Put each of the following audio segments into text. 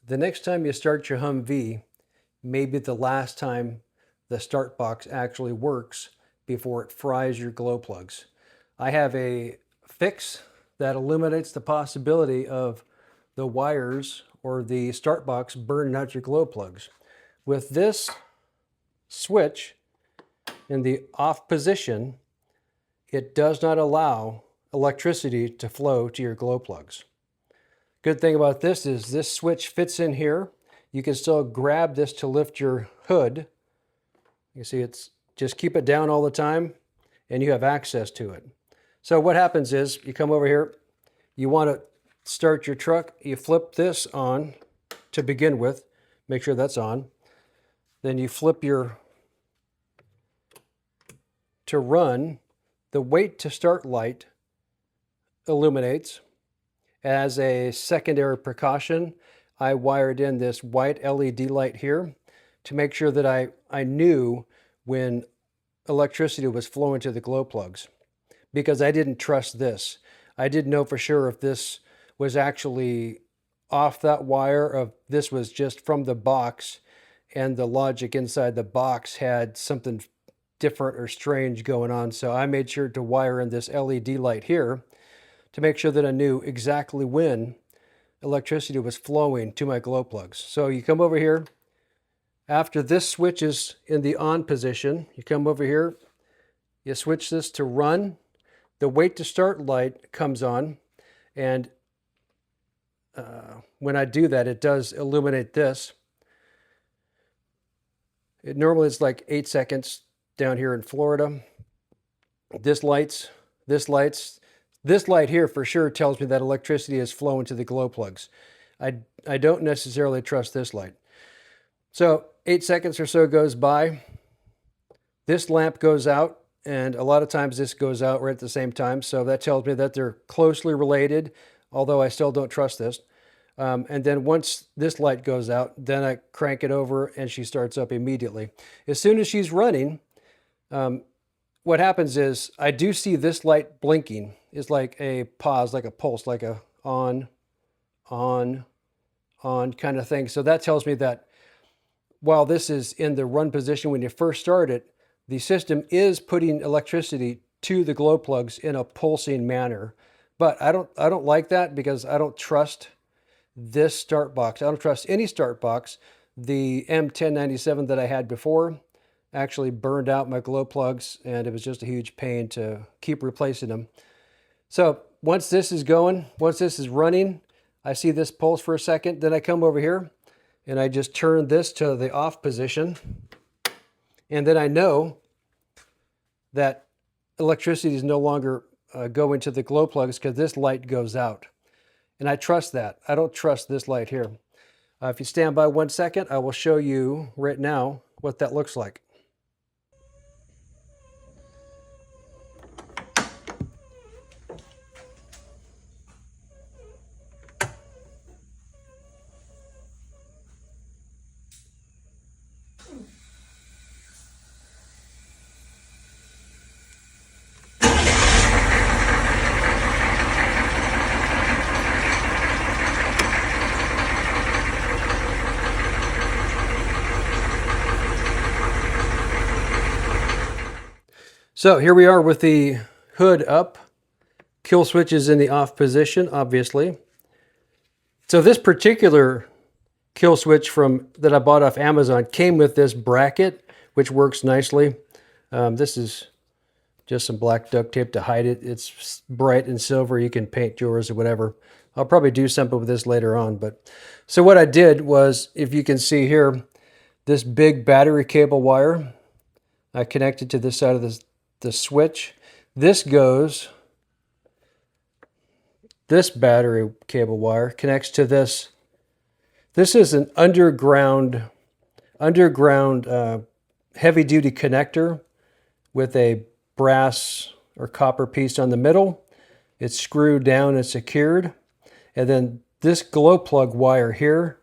The next time you start your Humvee may be the last time the start box actually works before it fries your glow plugs. I have a fix that eliminates the possibility of the wires or the start box burning out your glow plugs. With this switch in the off position, it does not allow electricity to flow to your glow plugs. Good thing about this is this switch fits in here. You can still grab this to lift your hood. You see, it's just keep it down all the time and you have access to it. So what happens is you come over here, you want to start your truck, you flip this on to begin with, make sure that's on. Then you flip your to run. The wait to start light illuminates. As a secondary precaution, I wired in this white LED light here to make sure that I knew when electricity was flowing to the glow plugs, because I didn't trust this. I didn't know for sure if this was actually off that wire, or if this was just from the box and the logic inside the box had something different or strange going on. So I made sure to wire in this LED light here to make sure that I knew exactly when electricity was flowing to my glow plugs. So you come over here, after this switch is in the on position, you come over here, you switch this to run, the wait to start light comes on, and when I do that, it does illuminate this. It normally is like 8 seconds down here in Florida. This light here for sure tells me that electricity is flowing to the glow plugs. I don't necessarily trust this light. So 8 seconds or so goes by. This lamp goes out, and a lot of times this goes out right at the same time. So that tells me that they're closely related, although I still don't trust this. And then once this light goes out, then I crank it over and she starts up immediately. As soon as she's running, what happens is I do see this light blinking. It's like a pause, like a pulse, like a on kind of thing. So that tells me that while this is in the run position when you first start it, the system is putting electricity to the glow plugs in a pulsing manner. But I don't like that, because I don't trust this start box. I don't trust any start box. The M1097 that I had before actually burned out my glow plugs, and it was just a huge pain to keep replacing them. So once this is going, once this is running, I see this pulse for a second, then I come over here and I just turn this to the off position, and then I know that electricity is no longer going to the glow plugs because this light goes out. And I trust that. I don't trust this light here. If you stand by 1 second, I will show you right now what that looks like. So here we are with the hood up, kill switch is in the off position, obviously. So this particular kill switch that I bought off Amazon came with this bracket, which works nicely. This is just some black duct tape to hide it. It's bright and silver. You can paint yours or whatever. I'll probably do something with this later on. But so what I did was, if you can see here, this big battery cable wire, I connected to this side of the switch. This battery cable wire connects to this. This is an underground heavy-duty connector with a brass or copper piece on the middle. It's screwed down and secured. And then this glow plug wire here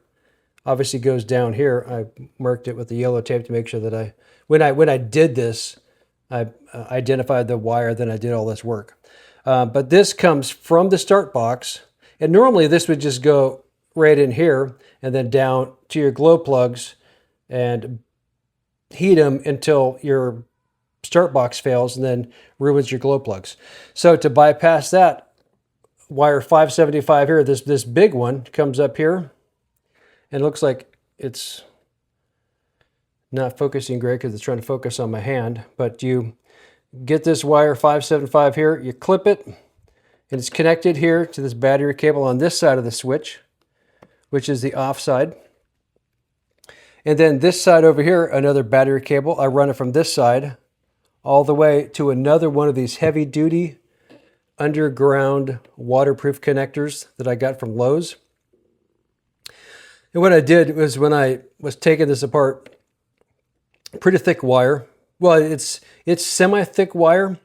obviously goes down here. I marked it with the yellow tape to make sure that when I did this, I identified the wire, then I did all this work. But this comes from the start box, and normally this would just go right in here and then down to your glow plugs and heat them until your start box fails and then ruins your glow plugs. So to bypass that, wire 575 here, this big one comes up here, and it looks like it's not focusing great because it's trying to focus on my hand, but you get this wire 575 here, you clip it, and it's connected here to this battery cable on this side of the switch, which is the off side. And then this side over here, another battery cable. I run it from this side all the way to another one of these heavy duty underground waterproof connectors that I got from Lowe's. And what I did was, when I was taking this apart, pretty thick wire. Well, it's semi-thick wire.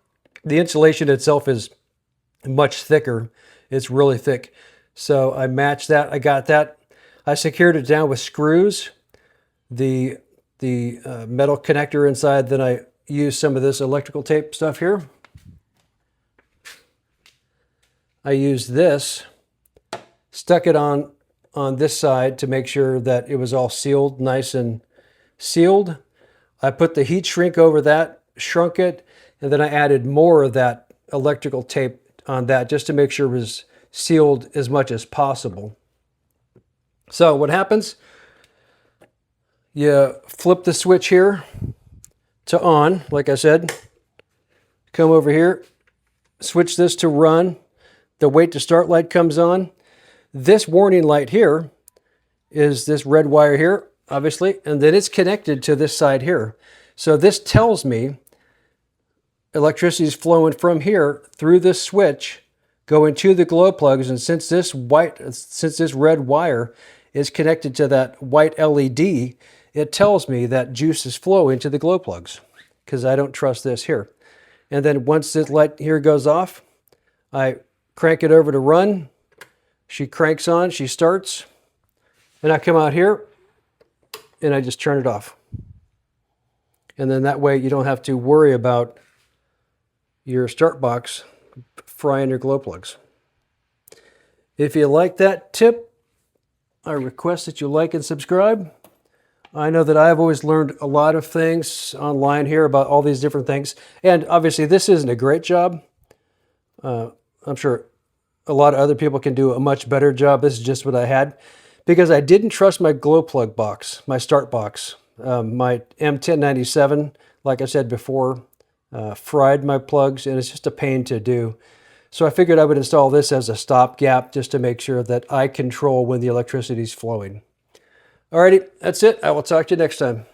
The insulation itself is much thicker. It's really thick. So I matched that. I got that. I secured it down with screws. The metal connector inside. Then I used some of this electrical tape stuff here. I used this, stuck it on this side to make sure that it was all sealed, nice and sealed. I put the heat shrink over that, shrunk it, and then I added more of that electrical tape on that just to make sure it was sealed as much as possible. So what happens? You flip the switch here to on, like I said. Come over here, switch this to run. The wait to start light comes on. This warning light here is this red wire here, obviously, and then it's connected to this side here. So this tells me electricity is flowing from here through this switch, going to the glow plugs, and since this red wire is connected to that white LED, it tells me that juice is flowing to the glow plugs, because I don't trust this here. And then once this light here goes off, I crank it over to run. She cranks on, she starts, and I come out here and I just turn it off. And then that way you don't have to worry about your start box frying your glow plugs. If you like that tip, I request that you like and subscribe. I know that I've always learned a lot of things online here about all these different things. And obviously this isn't a great job. I'm sure a lot of other people can do a much better job. This is just what I had, because I didn't trust my glow plug box, my start box. My M1097, like I said before, fried my plugs, and it's just a pain to do. So I figured I would install this as a stopgap just to make sure that I control when the electricity is flowing. Alrighty, that's it. I will talk to you next time.